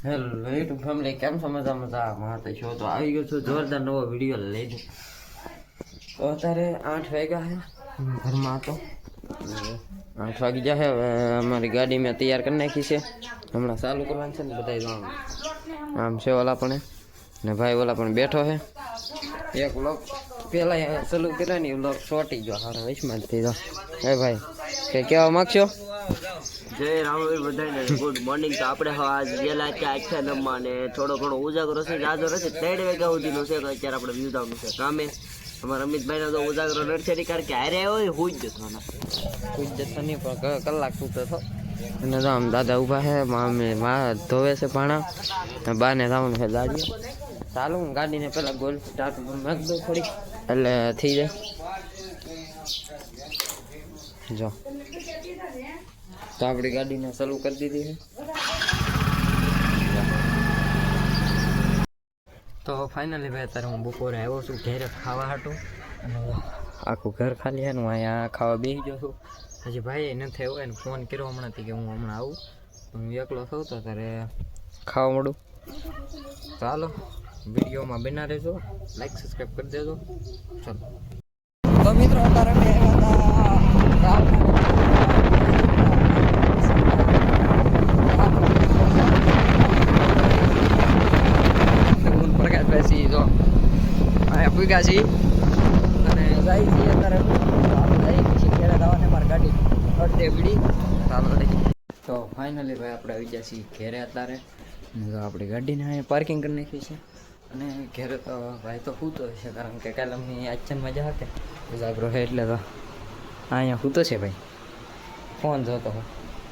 Hello YouTube family, કેમ છો? મજામાં તો છો? તો આવી ગયો છું જોરદાર નવો વિડીયો લઈને. તો અત્યારે 8 વાગ્યા છે, ઘરમાં હતો 8 વાગી જાય. હવે અમારી ગાડી મેં તૈયાર કરી નાખી છે, હમણાં ચાલુ કરવાની છે ને. બધા આમ છે ઓલા પણ ને ભાઈ ઓલા પણ બેઠો છે. એક લોક પેલા ચાલુ કર્યા ને લોક છોટી ગયો, હારા વૈશમાં થઈ ગયો. હે ભાઈ, કે કહેવા માગશો? જય રામવીર બધાને ગુડ મોર્નિંગ. તો આપણે આજ ગયેલા છે આખા નમવા ને થોડો ઘણો ઉજાગરો છે, જાજો નથી 3 વાગ્યા સુધીનો છે. તો અત્યારે આપણે વ્યૂ જવાનું છે કામે. અમારા અમિતભાઈનો તો ઉજાગરો નડશે નહીં, કારણ કે હારે હોય હુઈ જ જતો નહીં, પણ કલાક સૂતો હતો. અને તો આમ દાદા ઊભા છે, માં ધોવે છે ભાણા, બાને જવાનું છે દાડી. ચાલો હું ગાડીને પેલા ગોલ સ્ટાર્ટ નાખ દઉં થોડીક, એટલે થઈ જાય. જો તો આપણી ગાડીને ચાલુ કરી દીધી છે. તો ફાઇનલી ભાઈ અત્યારે હું બપોરે આવ્યો છું ઘરે ખાવા હાટું, અને આખું ઘર ખાલી છે ને હું અહીંયા ખાવા બેસી ગયો છું. હજી ભાઈ નથી આવ્યો, એને ફોન કર્યો હમણાંથી કે હું હમણાં આવું. હું એકલો થયો તો ત્યારે ખાવા મળું. તો હાલો વિડીયોમાં બના રહેજો, લાઈક સબસ્ક્રાઈબ કરી દેજો. ચલો તો મિત્રો અત્યારે અમે આવ્યા હતા પ્રકાશ બેસી જો અહીંયા પૂગ્યા છીએ અને જાય છીએ અત્યારે જઈ પછી ઘેરે જવાને મારી ગાડી અડધે પીડી ચાલો. તો ફાઇનલી ભાઈ આપણે આવી ગયા છીએ ઘેરે અત્યારે. આપણી ગાડીને અહીંયા પાર્કિંગ કરી નાખી છે, અને ઘેરે તો ભાઈ તો સૂતો છે, કારણ કે કાલે અમને આચન મજા હતી ઉજાગરો છે એટલે. તો અહીંયા સૂતો છે ભાઈ, ફોન જોતો હોય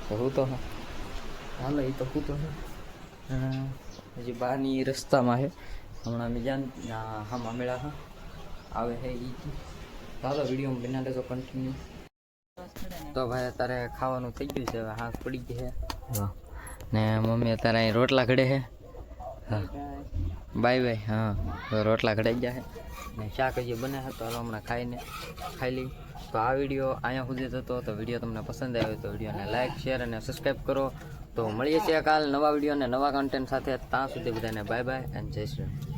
તો સૂતો હોય. હાલો એ તો સૂતો છે, હજી બહારની રસ્તામાં છે. હમણાં અમે જાન હા મેળા હા આવે છે એ. ચાલો વિડીયોમાં બના લેજો કન્ટિન્યુ. તો ભાઈ અત્યારે ખાવાનું થઈ ગયું છે, હવે હાથ પડી ગઈ છે. હા, ને મમ્મી અત્યારે અહીં રોટલા ઘડે છે. હા બાય બાય. હા, તો રોટલા ઘડાઈ ગયા છે ને શાક હજી બને છે. તો હાલો હમણાં ખાઈ લઈ. તો આ વિડીયો અહીંયા સુધી થતો. તો વિડીયો તમને પસંદ આવ્યો તો વિડીયોને લાઇક શેર અને સબસ્ક્રાઈબ કરો. તો મળીએ છીએ કાલ નવા વિડીયો અને નવા કન્ટેન્ટ સાથે. ત્યાં સુધી બધાને બાય બાય એન્ડ જય શ્રી રામ.